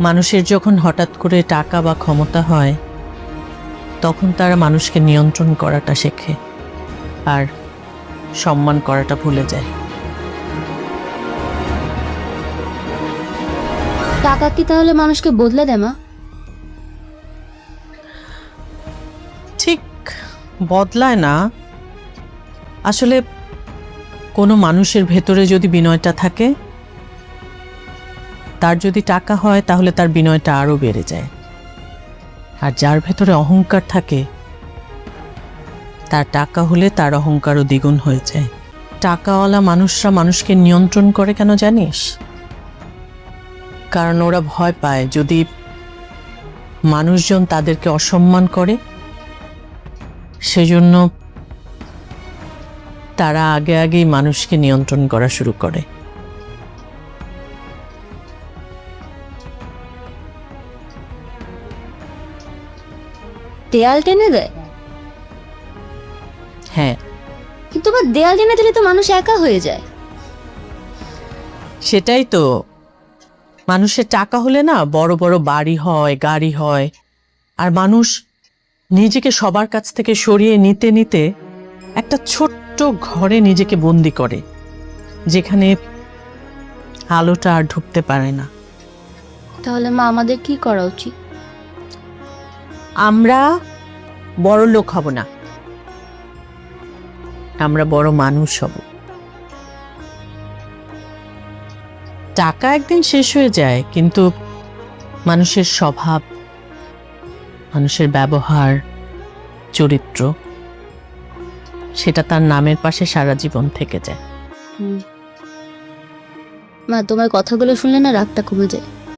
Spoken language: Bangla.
মানুষের যখন হঠাৎ করে টাকা বা ক্ষমতা হয় তখন তারা মানুষকে নিয়ন্ত্রণ করাটা শেখে আর সম্মান করাটা ভুলে যায়। টাকা কি তাহলে মানুষকে বদলে দেয় মা? ঠিক বদলায় না, আসলে কোনো মানুষের ভেতরে যদি বিনয়টা থাকে, তার যদি টাকা হয় তাহলে তার বিনয়টা আরো বেড়ে যায়। আর যার ভেতরে অহংকার থাকে তার টাকা হলে তার অহংকারও দ্বিগুণ হয়ে যায়। টাকাওয়ালা মানুষরা মানুষকে নিয়ন্ত্রণ করে কেন জানিস? কারণ ওরা ভয় পায় যদি মানুষজন তাদেরকে অসম্মান করে, সেজন্য তারা আগে আগেই মানুষকে নিয়ন্ত্রণ করা শুরু করে। দেয়াল টেনে দেয়? হ্যাঁ, কিন্তু আবার দেয়াল টেনে দিলে তো মানুষ একা হয়ে যায়। সেটাই তো, মানুষের টাকা হলে না বড় বড় বাড়ি হয়, গাড়ি হয়, আর মানুষ নিজেকে সবার কাছ থেকে সরিয়ে নিতে নিতে একটা ছোট্ট ঘরে নিজেকে বন্দি করে, যেখানে আলোটা আর ঢুকতে পারে না। তাহলে মা আমাদের কি করা উচিত? আমরা বড় লোক হব না, আমরা বড় মানুষ হব। টাকা একদিন শেষ হয়ে যায়, কিন্তু মানুষের স্বভাব, মানুষের ব্যবহার, চরিত্র, সেটা তার নামের পাশে সারা জীবন থেকে যায়। মা, তোমার কথাগুলো শুনলে না রাগটা কমে যায়।